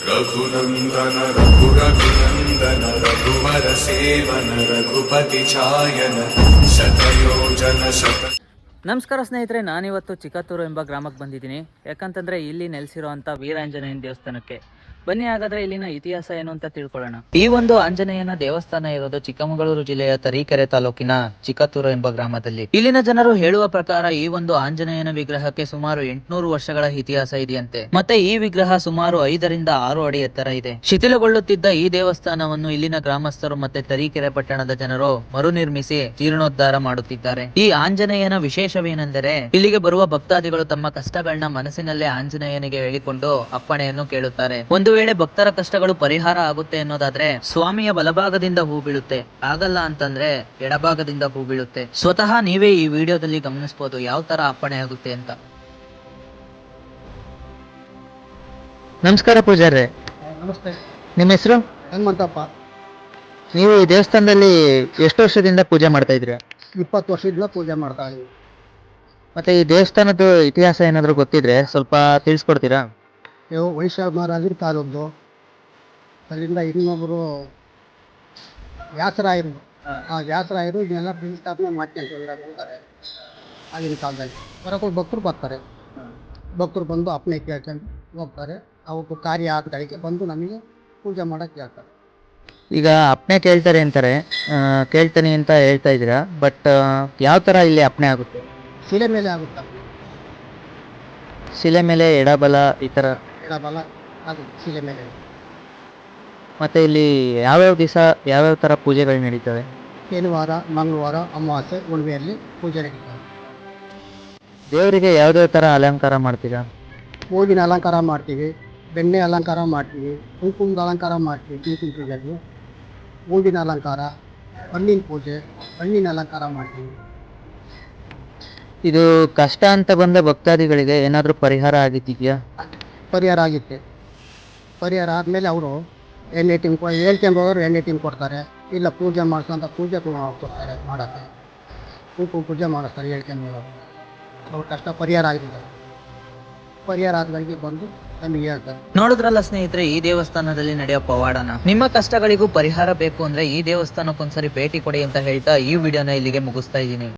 ರಘುನಂದನ ರಘುರಘುನಂದನ ರಘುವರ ಸೇವನ ರಘುಪತಿ ಛಾಯನ ಶತಯೋಜನ ಶತ. ನಮಸ್ಕಾರ ಸ್ನೇಹಿತರೆ, ನಾನಿವತ್ತು ಚಿಕ್ಕತ್ತೂರು ಎಂಬ ಗ್ರಾಮಕ್ಕೆ ಬಂದಿದ್ದೀನಿ. ಯಾಕಂತಂದ್ರೆ ಇಲ್ಲಿ ನೆಲೆಸಿರುವಂಥ ವೀರಾಂಜನೇಯನ ದೇವಸ್ಥಾನಕ್ಕೆ ಬನ್ನಿ. ಹಾಗಾದ್ರೆ ಇಲ್ಲಿನ ಇತಿಹಾಸ ಏನು ಅಂತ ತಿಳ್ಕೊಳ್ಳೋಣ. ಈ ಒಂದು ಆಂಜನೇಯನ ದೇವಸ್ಥಾನ ಇರೋದು ಚಿಕ್ಕಮಗಳೂರು ಜಿಲ್ಲೆಯ ತರೀಕೆರೆ ತಾಲೂಕಿನ ಚಿಕ್ಕತ್ತೂರು ಎಂಬ ಗ್ರಾಮದಲ್ಲಿ. ಇಲ್ಲಿನ ಜನರು ಹೇಳುವ ಪ್ರಕಾರ ಈ ಒಂದು ಆಂಜನೇಯನ ವಿಗ್ರಹಕ್ಕೆ ಸುಮಾರು 800 ವರ್ಷಗಳ ಇತಿಹಾಸ ಇದೆಯಂತೆ. ಮತ್ತೆ ಈ ವಿಗ್ರಹ ಸುಮಾರು 5 ರಿಂದ 6 ಅಡಿ ಎತ್ತರ ಇದೆ. ಶಿಥಿಲಗೊಳ್ಳುತ್ತಿದ್ದ ಈ ದೇವಸ್ಥಾನವನ್ನು ಇಲ್ಲಿನ ಗ್ರಾಮಸ್ಥರು ಮತ್ತೆ ತರೀಕೆರೆ ಪಟ್ಟಣದ ಜನರು ಮರು ನಿರ್ಮಿಸಿ ಜೀರ್ಣೋದ್ಧಾರ ಮಾಡುತ್ತಿದ್ದಾರೆ. ಈ ಆಂಜನೇಯನ ವಿಶೇಷವೇನೆಂದರೆ ಇಲ್ಲಿಗೆ ಬರುವ ಭಕ್ತಾದಿಗಳು ತಮ್ಮ ಕಷ್ಟಗಳನ್ನ ಮನಸ್ಸಿನಲ್ಲೇ ಆಂಜನೇಯನಿಗೆ ಹೇಳಿಕೊಂಡು ಅಪ್ಪಣೆಯನ್ನು ಕೇಳುತ್ತಾರೆ. ಒಂದು ವೇಳೆ ಭಕ್ತರ ಕಷ್ಟಗಳು ಪರಿಹಾರ ಆಗುತ್ತೆ ಅನ್ನೋದಾದ್ರೆ ಸ್ವಾಮಿಯ ಬಲಭಾಗದಿಂದ ಹೂ ಬೀಳುತ್ತೆ, ಆಗಲ್ಲ ಅಂತಂದ್ರೆ ಎಡಭಾಗದಿಂದ ಹೂ ಬೀಳುತ್ತೆ. ಸ್ವತಃ ನೀವೇ ಈ ವಿಡಿಯೋದಲ್ಲಿ ಗಮನಿಸಬಹುದು ಯಾವ ತರ ಅಪ್ಪಣೆ ಆಗುತ್ತೆ ಅಂತ. ನಮಸ್ಕಾರ ಪೂಜಾರ್ರೆ. ನಮಸ್ತೆ. ನಿಮ್ಮ ಹೆಸರು? ಹನುಮಂತಪ್ಪ. ನೀವು ಈ ದೇವಸ್ಥಾನದಲ್ಲಿ ಎಷ್ಟು ವರ್ಷದಿಂದ ಪೂಜೆ ಮಾಡ್ತಾ ಇದ್ರಿ? 20 ವರ್ಷದಿಂದ ಪೂಜೆ ಮಾಡ್ತಾ ಇದ್ದೀವಿ. ಮತ್ತೆ ಈ ದೇವಸ್ಥಾನದ ಇತಿಹಾಸ ಏನಾದ್ರು ಗೊತ್ತಿದ್ರೆ ಸ್ವಲ್ಪ ತಿಳಿಸ್ಕೊಡ್ತೀರಾ? ಇವು ವೈಶಾಖ ಮಹಾರಾಜರ ಕಾಲದ್ದು. ಅಲ್ಲಿಂದ ಇನ್ನೊಬ್ಬರು ವ್ಯಾಸರಾಯರು, ಆ ವ್ಯಾಸರಾಯರು ಇದನ್ನೆಲ್ಲ ಪ್ರತಿಷ್ಠಾಪನೆ ಮಾಡ್ಕೊಂತಾರೆ. ಆಗಿನ ಕಾಲದಲ್ಲಿ ಹೊರಗೆ ಭಕ್ತರು ಬರ್ತಾರೆ. ಭಕ್ತರು ಬಂದು ಅಪ್ಪಣೆ ಕೇಳ್ಕೊಂಡು ಹೋಗ್ತಾರೆ. ಅವತ್ತು ಕಾರ್ಯ ಆಗಗಳಿಗೆ ಬಂದು ನಮಗೆ ಪೂಜೆ ಮಾಡೋಕ್ಕೆ ಹೇಳ್ತಾರೆ. ಈಗ ಅಪ್ಪಣೆ ಕೇಳ್ತಾರೆ ಅಂತಾರೆ, ಕೇಳ್ತಾನೆ ಅಂತ ಹೇಳ್ತಾ ಇದ್ದೀರಾ, ಬಟ್ ಯಾವ ಥರ ಇಲ್ಲಿ ಅಪ್ಪಣೆ ಆಗುತ್ತೆ? ಶಿಲೆ ಮೇಲೆ ಆಗುತ್ತೆ. ಶಿಲೆ ಮೇಲೆ ಎಡಬಲ ಈ ಥರ? ಎಡಬಲ ಆಗುತ್ತೆ ಶಿಲೆ ಮೇಲೆ. ಮತ್ತೆ ಇಲ್ಲಿ ಯಾವ್ಯಾವ ದಿವಸ ಯಾವ್ಯಾವ ಥರ ಪೂಜೆಗಳು ನಡೀತವೆ? ಶನಿವಾರ, ಮಂಗಳವಾರ, ಅಮಾವಾಸ್ಯೆ, ಉಳುವೆಯಲ್ಲಿ ಪೂಜೆ ನಡೀತವೆ. ದೇವರಿಗೆ ಯಾವ್ಯಾವ ಥರ ಅಲಂಕಾರ ಮಾಡ್ತೀರಾ? ಹೂವಿನ ಅಲಂಕಾರ ಮಾಡ್ತೀವಿ, ಬೆಣ್ಣೆ ಅಲಂಕಾರ ಮಾಡ್ತೀವಿ, ಕುಂಕುಮದ ಅಲಂಕಾರ ಮಾಡ್ತೀವಿ. ಕುಂಕುಮ ಪೂಜೆಗೆ ಹೂವಿನ ಅಲಂಕಾರ, ಹಣ್ಣಿನ ಪೂಜೆ, ಹಣ್ಣಿನ ಅಲಂಕಾರ ಮಾಡ್ತೀವಿ. ಇದು ಕಷ್ಟ ಅಂತ ಬಂದ ಭಕ್ತಾದಿಗಳಿಗೆ ಏನಾದರೂ ಪರಿಹಾರ ಆಗಿದೆಯಾ? ಪರಿಹಾರ ಆಗುತ್ತೆ. ಪರಿಹಾರ ಆದಮೇಲೆ ಅವರು ಎಣ್ಣೆ ಟೀಮ್ ಹೇಳ್ಕೊಂಡು ಹೋಗೋರು ಎಣ್ಣೆ ಟೀಮ್ ಕೊಡ್ತಾರೆ. ಇಲ್ಲ ಪೂಜೆ ಮಾಡಿಸೋಂಥ ಪೂಜೆ ಕೊಡ್ತಾರೆ ಮಾಡೋಕ್ಕೆ. ಕುಂಕುಮ ಪೂಜೆ ಮಾಡಿಸ್ತಾರೆ ಹೇಳ್ಕೊಂಡು ಹೋಗೋರು. ಅವ್ರ ಕಷ್ಟ ಪರಿಹಾರ ಆಗಿದೆ. ಪರಿಹಾರ ಆದಗಳಿಗೆ ಬಂದು ನಮಗೆ ಹೇಳ್ತಾರೆ. ನೋಡಿದ್ರಲ್ಲ ಸ್ನೇಹಿತರೆ, ಈ ದೇವಸ್ಥಾನದಲ್ಲಿ ನಡೆಯೋ ಪವಾಡನ. ನಿಮ್ಮ ಕಷ್ಟಗಳಿಗೂ ಪರಿಹಾರ ಬೇಕು ಅಂದ್ರೆ ಈ ದೇವಸ್ಥಾನಕ್ಕೊಂದ್ಸರಿ ಭೇಟಿ ಕೊಡಿ ಅಂತ ಹೇಳ್ತಾ ಈ ವಿಡಿಯೋನ ಇಲ್ಲಿಗೆ ಮುಗಿಸ್ತಾ ಇದ್ದೀನಿ.